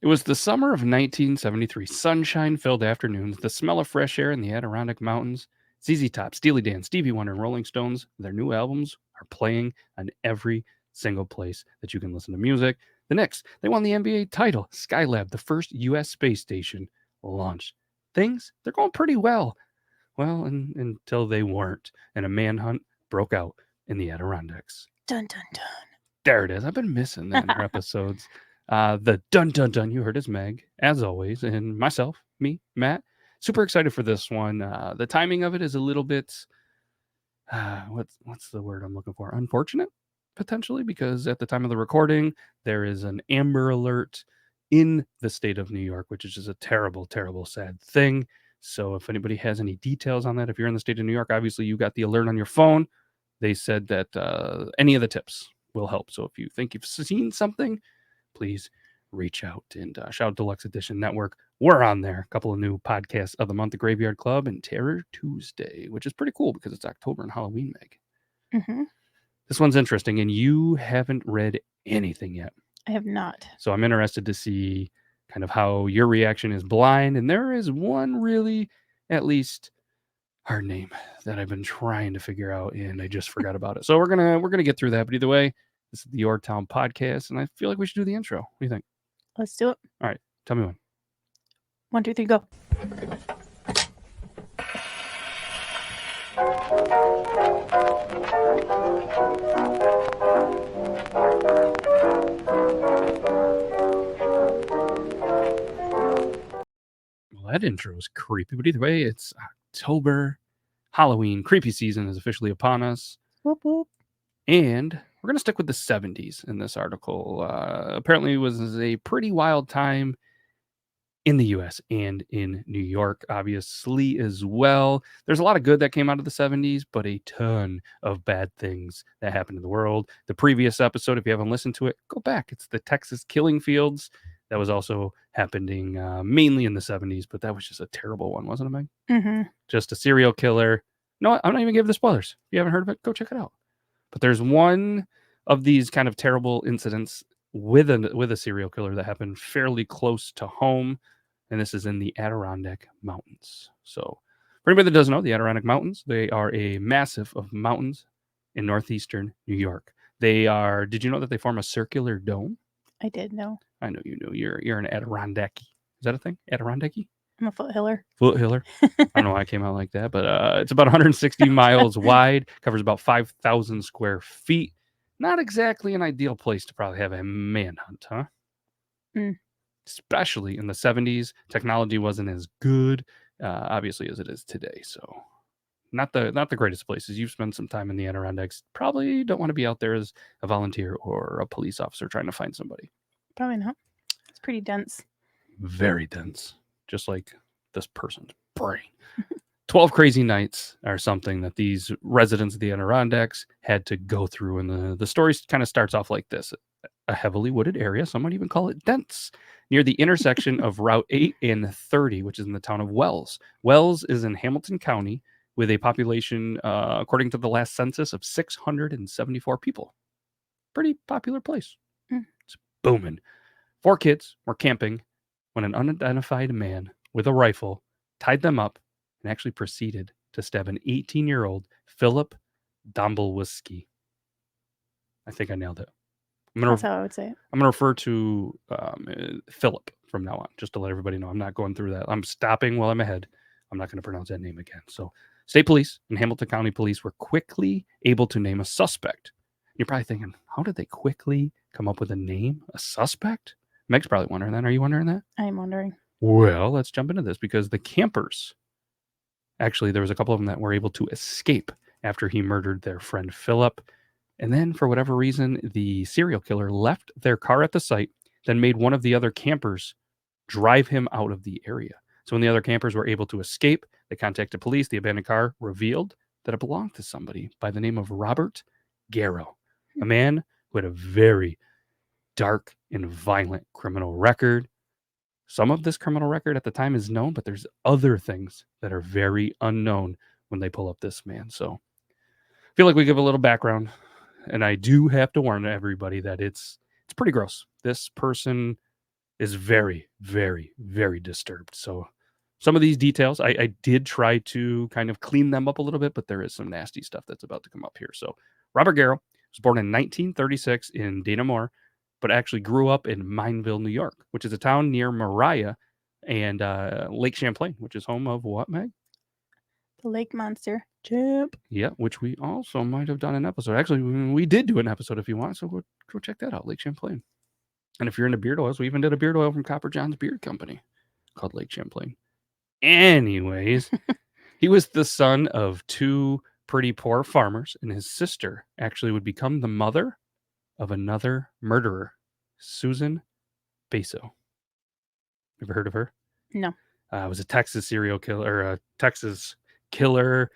It was the summer of 1973. Sunshine-filled afternoons, the smell of fresh air in the Adirondack Mountains. ZZ Top, Steely Dan, Stevie Wonder, and Rolling Stones, their new albums are playing on every single place that you can listen to music. The Knicks, they won the NBA title. Skylab, the first U.S. space station, launched. Things, they're going pretty well. Well, until they weren't, and a manhunt broke out in the Adirondacks. Dun, dun, dun. There it is. I've been missing that in our episodes. The dun dun dun you heard is Meg, as always, and myself, me, Matt. Super excited for this one. The timing of it is a little bit, what's the word I'm looking for? Unfortunate, potentially, because at the time of the recording, there is an Amber Alert in the state of New York, which is just a terrible, terrible, sad thing. So if anybody has any details on that, if you're in the state of New York, obviously you got the alert on your phone. They said that any of the tips will help. So if you think you've seen something, please reach out. And shout out Deluxe Edition Network. We're on there. A couple of new podcasts of the month, The Graveyard Club and Terror Tuesday, which is pretty cool because it's October and Halloween, Meg. Mm-hmm. This one's interesting, and you haven't read anything yet. I have not. So I'm interested to see kind of how your reaction is blind. And there is one really, at least, hard name that I've been trying to figure out, and I just forgot about it. So we're gonna get through that. But either way, this is the Yore Town Podcast, and I feel like we should do the intro. What do you think? Let's do it. All right, tell me when. 1, 2, 3, go. Well, that intro is creepy, but either way, it's October. Halloween, creepy season is officially upon us. Whoop, whoop. And we're going to stick with the 70s in this article. Apparently, it was a pretty wild time in the U.S. and in New York, obviously, as well. There's a lot of good that came out of the 70s, but a ton of bad things that happened in the world. The previous episode, if you haven't listened to it, go back. It's the Texas killing fields. That was also happening mainly in the 70s, but that was just a terrible one, wasn't it, Meg? Mm-hmm. Just a serial killer. No, I'm not even giving the spoilers. If you haven't heard of it, go check it out. But there's one of these kind of terrible incidents with a serial killer that happened fairly close to home, and this is in the Adirondack Mountains. So for anybody that doesn't know, the Adirondack Mountains, they are a massive of mountains in northeastern New York. They are, did you know that they form a circular dome? I did know. I know you knew. You're an Adirondacky. Is that a thing? Adirondacky? I'm a foothiller. Foothiller. I don't know why I came out like that, but it's about 160 miles wide, covers about 5,000 square feet. Not exactly an ideal place to probably have a manhunt, huh? Mm. Especially in the 70s, technology wasn't as good, obviously, as it is today. So, not the greatest places. You've spent some time in the Adirondacks. Probably don't want to be out there as a volunteer or a police officer trying to find somebody. Probably not. It's pretty dense. Very dense, just like this person's brain. 12 crazy nights are something that these residents of the Adirondacks had to go through. And the story kind of starts off like this. A heavily wooded area, some might even call it dense, near the intersection of Route 8 and 30, which is in the town of Wells. Wells is in Hamilton County with a population, according to the last census, of 674 people. Pretty popular place. Mm. It's booming. 4 kids were camping when an unidentified man with a rifle tied them up and actually proceeded to stab an 18-year-old Philip Domblewski. I think I nailed it. That's how I would say it. I'm going to refer to Philip from now on, just to let everybody know. I'm not going through that. I'm stopping while I'm ahead. I'm not going to pronounce that name again. So state police and Hamilton County police were quickly able to name a suspect. You're probably thinking, how did they quickly come up with a name, a suspect? Meg's probably wondering that. Are you wondering that? I am wondering. Well, let's jump into this because the campers, actually, there was a couple of them that were able to escape after he murdered their friend Philip. And then, for whatever reason, the serial killer left their car at the site, then made one of the other campers drive him out of the area. So when the other campers were able to escape, they contacted police. The abandoned car revealed that it belonged to somebody by the name of Robert Garrow, a man who had a very dark and violent criminal record. Some of this criminal record at the time is known, but there's other things that are very unknown when they pull up this man. So I feel like we give a little background, and I do have to warn everybody that it's pretty gross. This person is very, very, very disturbed. So some of these details, I did try to kind of clean them up a little bit, but there is some nasty stuff that's about to come up here. So Robert Garrow was born in 1936 in Dana Moore, but actually grew up in Mineville, New York, which is a town near Mariah and Lake Champlain, which is home of what, Meg? The lake monster. Chip. Yeah, which we also might have done an episode. Actually, we did do an episode if you want, so go check that out, Lake Champlain. And if you're into beard oils, we even did a beard oil from Copper John's Beard Company called Lake Champlain. Anyways, he was the son of two pretty poor farmers, and his sister actually would become the mother of another murderer, Susan Basso. Ever heard of her? No. Was a Texas serial killer, or a Texas killer.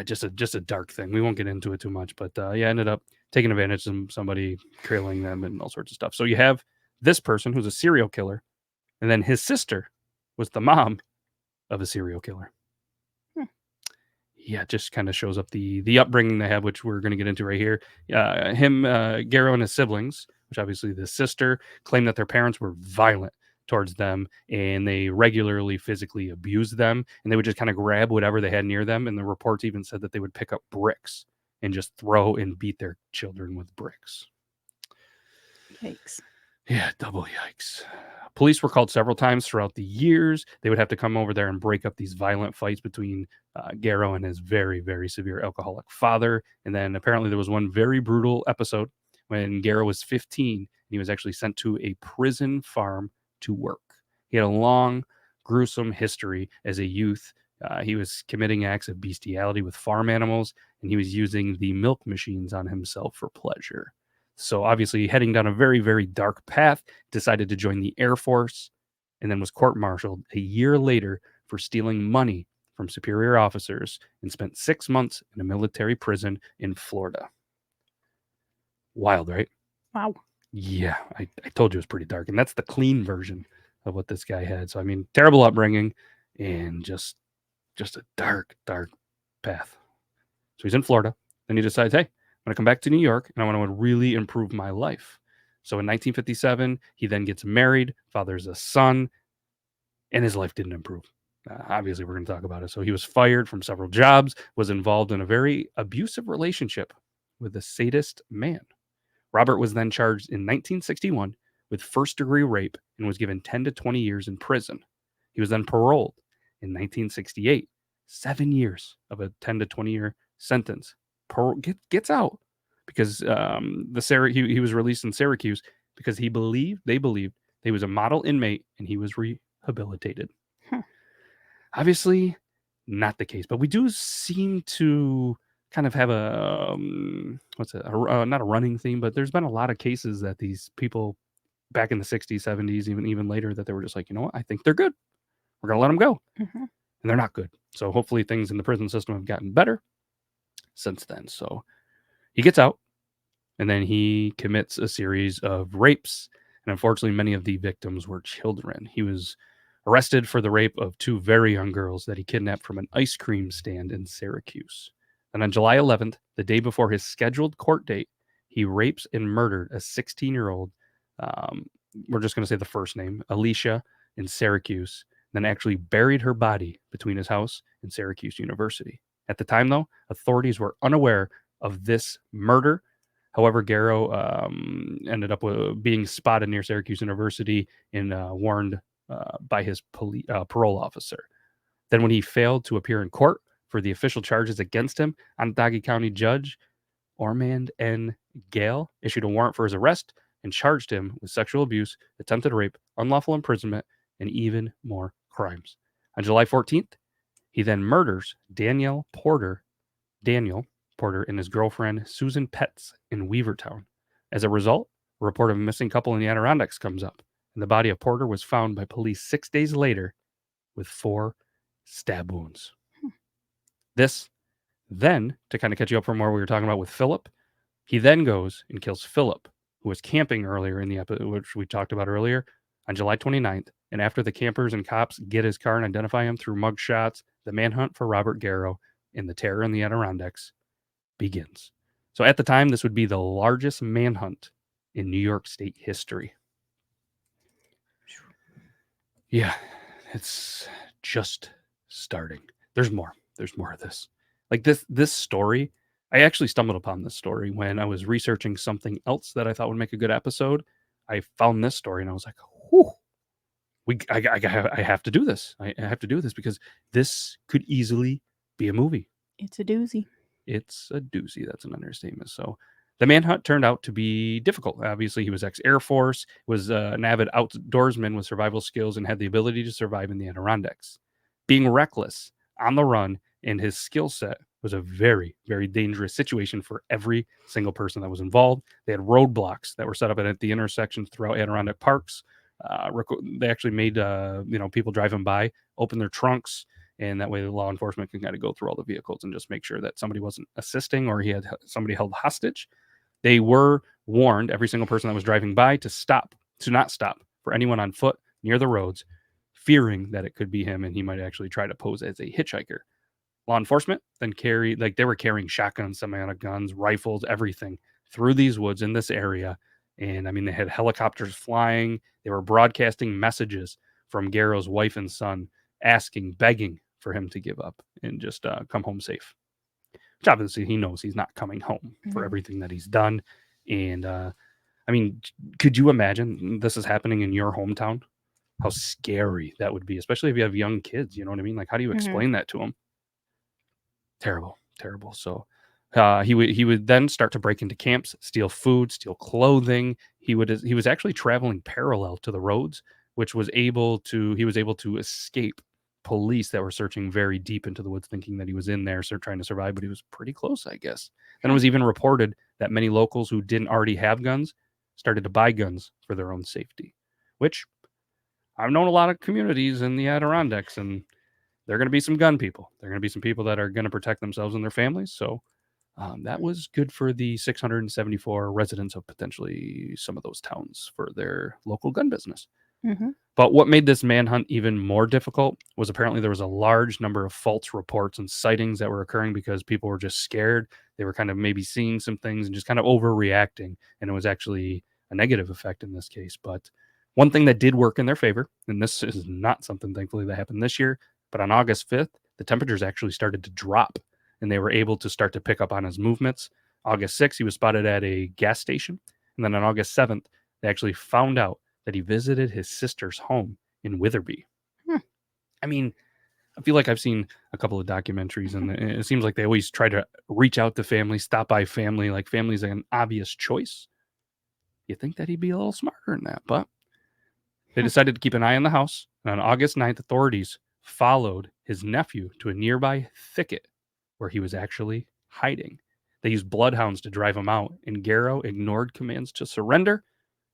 Just a dark thing. We won't get into it too much, but ended up taking advantage of somebody, killing them, and all sorts of stuff. So you have this person who's a serial killer, and then his sister was the mom of a serial killer. Yeah, it just kind of shows up the upbringing they have, which we're going to get into right here. Garrow and his siblings, which obviously the sister, claimed that their parents were violent towards them, and they regularly physically abused them, and they would just kind of grab whatever they had near them. And the reports even said that they would pick up bricks and just throw and beat their children with bricks. Yikes. Yeah, double yikes. Police were called several times throughout the years. They would have to come over there and break up these violent fights between Garrow and his very, very severe alcoholic father. And then apparently there was one very brutal episode when Garrow was 15, and he was actually sent to a prison farm to work. He had a long, gruesome history as a youth. He was committing acts of bestiality with farm animals, and he was using the milk machines on himself for pleasure. So obviously heading down a very, very dark path, decided to join the Air Force, and then was court-martialed a year later for stealing money from superior officers, and spent 6 months in a military prison in Florida. Wild, right? Wow. Yeah, I told you it was pretty dark, and that's the clean version of what this guy had. So, I mean, terrible upbringing and just a dark, dark path. So he's in Florida. Then he decides, hey, I'm going to come back to New York, and I want to really improve my life. So in 1957, he then gets married, fathers a son, and his life didn't improve. Obviously, we're going to talk about it. So he was fired from several jobs, was involved in a very abusive relationship with a sadist man. Robert was then charged in 1961 with first-degree rape and was given 10 to 20 years in prison. He was then paroled in 1968, 7 years of a 10 to 20-year sentence. Gets out because he was released in Syracuse because they believed he was a model inmate and he was rehabilitated. Obviously, not the case, but we do seem to kind of have a not a running theme, but there's been a lot of cases that these people back in the 60s, 70s, even later, that they were just like, you know what, I think they're good. We're going to let them go. And they're not good. So hopefully things in the prison system have gotten better since then. So he gets out, and then he commits a series of rapes. And unfortunately, many of the victims were children. He was arrested for the rape of 2 very young girls that he kidnapped from an ice cream stand in Syracuse. And on July 11th, the day before his scheduled court date, he rapes and murdered a 16-year-old, we're just going to say the first name, Alicia, in Syracuse, then actually buried her body between his house and Syracuse University. At the time, though, authorities were unaware of this murder. However, Garrow ended up being spotted near Syracuse University and warned by his parole officer. Then when he failed to appear in court for the official charges against him, Onondaga County Judge Ormond N. Gale issued a warrant for his arrest and charged him with sexual abuse, attempted rape, unlawful imprisonment, and even more crimes. On July 14th, he then murders Daniel Porter and his girlfriend Susan Petz in Yore Town. As a result, a report of a missing couple in the Adirondacks comes up, and the body of Porter was found by police 6 days later with 4 stab wounds. This, then, to kind of catch you up from where we were talking about with Philip, he then goes and kills Philip, who was camping earlier in the episode, which we talked about earlier, on July 29th. And after the campers and cops get his car and identify him through mug shots, the manhunt for Robert Garrow and the terror in the Adirondacks begins. So at the time, this would be the largest manhunt in New York State history. Yeah, it's just starting. There's more. There's more of this. Like this story, I actually stumbled upon this story when I was researching something else that I thought would make a good episode. I found this story and I was like, whew, I have to do this. I have to do this because this could easily be a movie. It's a doozy. It's a doozy. That's an understatement. So the manhunt turned out to be difficult. Obviously, he was ex-Air Force, was an avid outdoorsman with survival skills, and had the ability to survive in the Adirondacks. Being reckless, on the run, and his skill set was a very, very dangerous situation for every single person that was involved. They had roadblocks that were set up at the intersections throughout Adirondack parks. They actually made people driving by open their trunks, and that way the law enforcement can kind of go through all the vehicles and just make sure that somebody wasn't assisting or he had somebody held hostage. They were warned, every single person that was driving by, to not stop for anyone on foot near the roads, fearing that it could be him and he might actually try to pose as a hitchhiker. Law enforcement then they were carrying shotguns, semi-automatic guns, rifles, everything through these woods in this area. And I mean, they had helicopters flying. They were broadcasting messages from Garrow's wife and son, begging for him to give up and just come home safe. Which obviously he knows he's not coming home for everything that he's done. And I mean, could you imagine this is happening in your hometown? How scary that would be, especially if you have young kids. You know what I mean? Like, how do you explain that to them? Terrible, terrible. So he would then start to break into camps, steal food, steal clothing. He was actually traveling parallel to the roads, which he was able to escape police that were searching very deep into the woods, thinking that he was in there, trying to survive, but he was pretty close, I guess. Then it was even reported that many locals who didn't already have guns started to buy guns for their own safety, which I've known a lot of communities in the Adirondacks, and they're going to be some gun people. They're going to be some people that are going to protect themselves and their families. So that was good for the 674 residents of potentially some of those towns for their local gun business. But what made this manhunt even more difficult was apparently there was a large number of false reports and sightings that were occurring because people were just scared. They were kind of maybe seeing some things and just kind of overreacting. And it was actually a negative effect in this case. But one thing that did work in their favor, and this is not something thankfully that happened this year, but on August 5th, the temperatures actually started to drop and they were able to start to pick up on his movements. August 6th, he was spotted at a gas station. And then on August 7th, they actually found out that he visited his sister's home in Witherbee. I mean, I feel like I've seen a couple of documentaries, and it seems like they always try to reach out to family, stop by family, like family's an obvious choice. You think that he'd be a little smarter than that, but they decided to keep an eye on the house. And on August 9th, authorities followed his nephew to a nearby thicket where he was actually hiding. They used bloodhounds to drive him out, and Garrow ignored commands to surrender.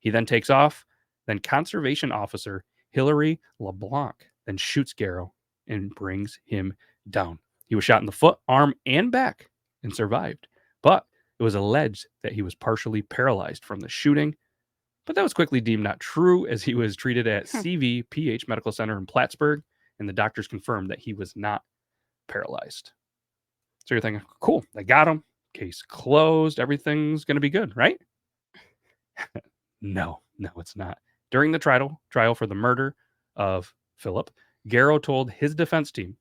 He then takes off. Then conservation officer Hilary LeBlanc then shoots Garrow and brings him down. He was shot in the foot, arm, and back and survived. But it was alleged that he was partially paralyzed from the shooting. But that was quickly deemed not true as he was treated at CVPH Medical Center in Plattsburgh, and the doctors confirmed that he was not paralyzed. So you're thinking, cool, they got him. Case closed. Everything's going to be good, right? No, it's not. During the trial for the murder of Philip, Garrow told his defense team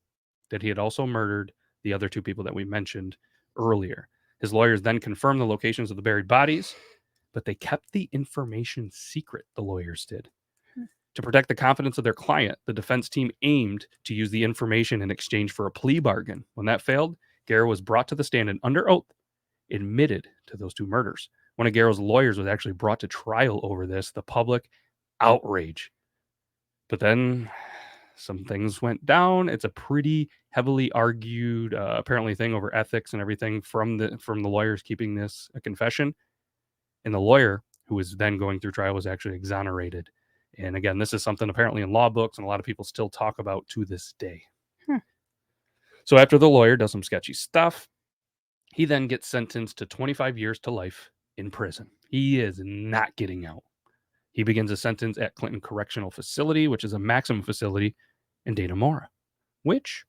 that he had also murdered the other two people that we mentioned earlier. His lawyers then confirmed the locations of the buried bodies, but they kept the information secret, the lawyers did. To protect the confidence of their client, the defense team aimed to use the information in exchange for a plea bargain. When that failed, Garrow was brought to the stand and under oath admitted to those two murders. One of Garrow's lawyers was actually brought to trial over this. The public outrage. But then some things went down. It's a pretty heavily argued, apparently, thing over ethics and everything from the lawyers keeping this a confession. And the lawyer who was then going through trial was actually exonerated. And again, this is something apparently in law books and a lot of people still talk about to this day. So after the lawyer does some sketchy stuff, he then gets sentenced to 25 years to life in prison. He is not getting out. He begins a sentence at Clinton Correctional Facility, which is a maximum facility in Dannemora, which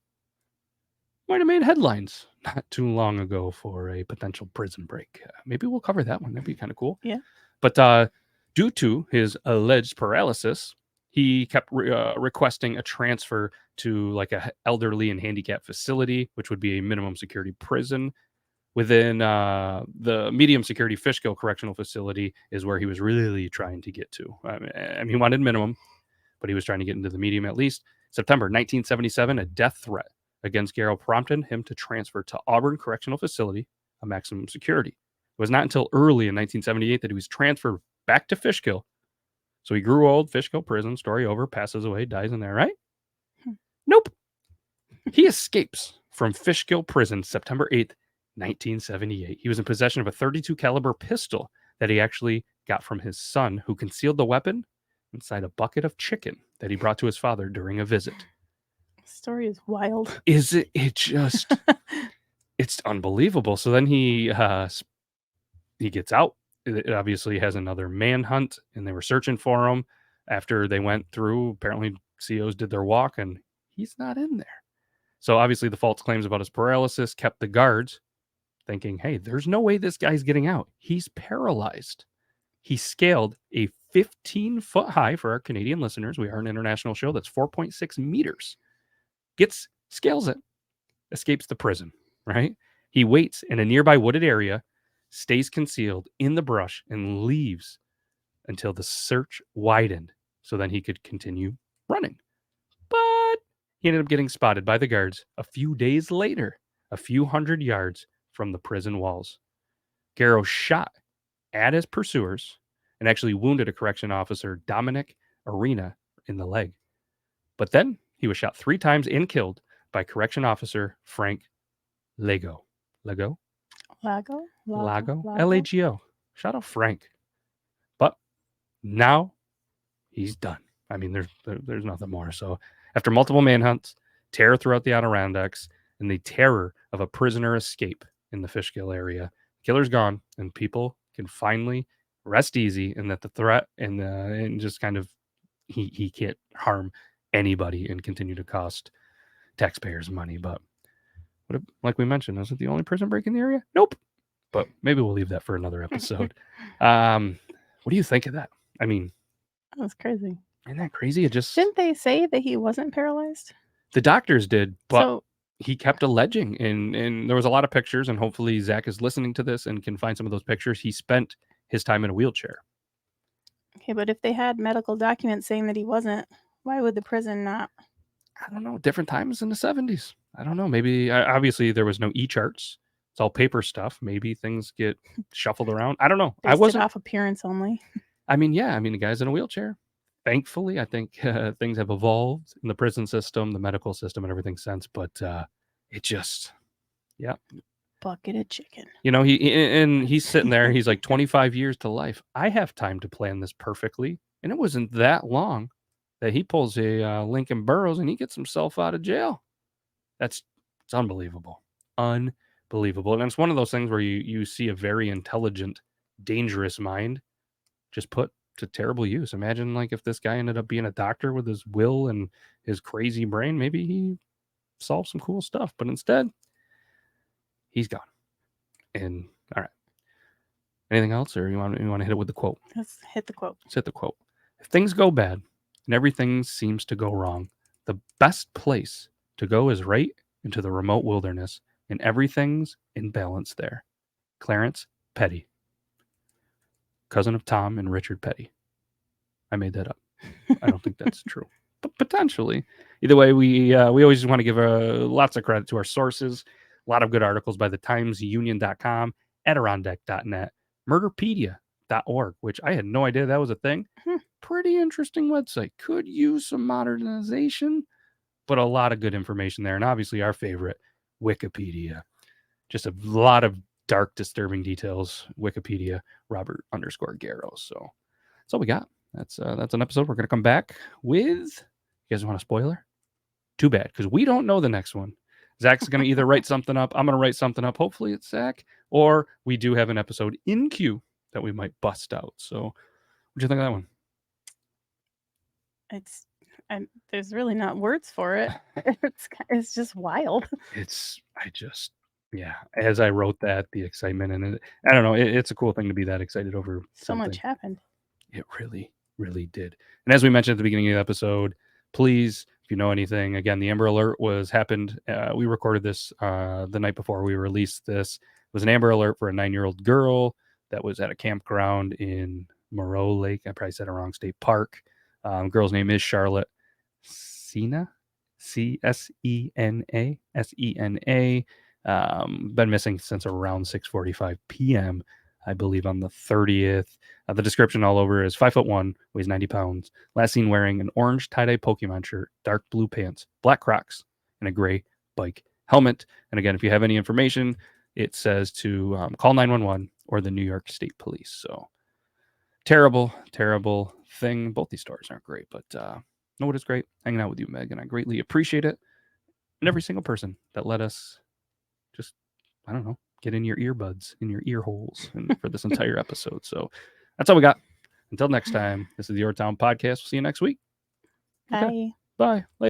might have made headlines not too long ago for a potential prison break. Maybe we'll cover that one. That'd be kind of cool. Yeah. But due to his alleged paralysis, He kept requesting a transfer to like a elderly and handicapped facility, which would be a minimum security prison. Within the medium security Fishkill Correctional Facility is where he was really trying to get to. I mean, he wanted minimum, but he was trying to get into the medium at least. September 1977, a death threat against Garrow prompted him to transfer to Auburn Correctional Facility, a maximum security. It was not until early in 1978 that he was transferred back to Fishkill. So he grew old, Fishkill prison, story over, passes away, dies in there, right? Nope. He escapes from Fishkill prison September 8th, 1978. He was in possession of a .32 caliber pistol that he actually got from his son, who concealed the weapon inside a bucket of chicken that he brought to his father during a visit. The story is wild. Is it? It just, it's unbelievable. So then he gets out. It obviously has another manhunt, and they were searching for him after they went through. Apparently, COs did their walk, and he's not in there. So obviously, the false claims about his paralysis kept the guards thinking, hey, there's no way this guy's getting out. He's paralyzed. He scaled a 15-foot high, for our Canadian listeners, we are an international show, that's 4.6 meters. Scales it, escapes the prison, right? He waits in a nearby wooded area, stays concealed in the brush, and leaves until the search widened so then he could continue running. But he ended up getting spotted by the guards a few days later, a few hundred yards from the prison walls. Garrow shot at his pursuers and actually wounded a correction officer, Dominic Arena, in the leg. But then he was shot 3 times and killed by correction officer Frank Lago. Lago? Lago? Shout out Frank. But now he's done. I mean, there's nothing more. So after multiple manhunts, terror throughout the Adirondacks, and the terror of a prisoner escape in the Fishkill area, killer's gone, and people can finally rest easy, and that the threat and just kind of he can't harm anybody and continue to cost taxpayers money. But like we mentioned, is it the only prison break in the area? Nope. But maybe we'll leave that for another episode. What do you think of that? I mean, that was crazy. Isn't that crazy? It just didn't they say that he wasn't paralyzed? The doctors did, but he kept alleging, and there was a lot of pictures, and hopefully Zach is listening to this and can find some of those pictures. He spent his time in a wheelchair. Okay, but if they had medical documents saying that he wasn't, why would the prison not? I don't know. Different times in the 70s. I don't know. Maybe, obviously, there was no e-charts. It's all paper stuff. Maybe things get shuffled around. I don't know. I wasn't off appearance only. I mean, yeah. The guy's in a wheelchair. Thankfully, I think things have evolved in the prison system, the medical system, and everything since. But it just, yeah. Bucket of chicken. He's sitting there. He's like 25 years to life. I have time to plan this perfectly. And it wasn't that long that he pulls a Lincoln Burroughs and he gets himself out of jail. It's unbelievable. Unbelievable. And it's one of those things where you see a very intelligent, dangerous mind just put to terrible use. Imagine like if this guy ended up being a doctor with his will and his crazy brain, maybe he solved some cool stuff, but instead he's gone. And all right, anything else, or you want to hit it with the quote? Let's hit the quote. If things go bad and everything seems to go wrong, the best place to go is right into the remote wilderness, and everything's in balance there. Clarence Petty, cousin of Tom and Richard Petty. I made that up. I don't think that's true, but potentially. Either way, we always want to give lots of credit to our sources. A lot of good articles by the TimesUnion.com, Adirondack.net, Murderpedia.org, which I had no idea that was a thing. Pretty interesting website. Could use some modernization, but a lot of good information there. And obviously our favorite, Wikipedia. Just a lot of dark, disturbing details. Wikipedia, Robert_Garrow. So that's all we got. That's an episode. We're going to come back with, you guys want a spoiler? Too bad, because we don't know the next one. Zach's going to either write something up. I'm going to write something up. Hopefully it's Zach. Or we do have an episode in queue that we might bust out. So what do you think of that one? There's really not words for it. It's just wild. Yeah. As I wrote that, the excitement, and I don't know, it's a cool thing to be that excited over so much happened. It really really did. And as we mentioned at the beginning of the episode, please, if you know anything, again, the Amber Alert happened. We recorded this the night before we released this. It was an Amber Alert for a 9-year-old girl that was at a campground in Moreau Lake. I probably said it wrong. State Park. Girl's name is Charlotte Sena, Csena, Sena. Been missing since around 6:45 p.m. I believe on the 30th. The description all over is 5'1", weighs 90 pounds. Last seen wearing an orange tie-dye Pokemon shirt, dark blue pants, black Crocs, and a gray bike helmet. And again, if you have any information, it says to call 911 or the New York State Police. So terrible, terrible thing. Both these stories aren't great, but know what is great? Hanging out with you, Meg, and I greatly appreciate it. And every single person that let us just, I don't know, get in your earbuds, in your ear holes and for this entire episode. So that's all we got. Until next time, this is the Yore Town Podcast. We'll see you next week. Bye. Bye. Later.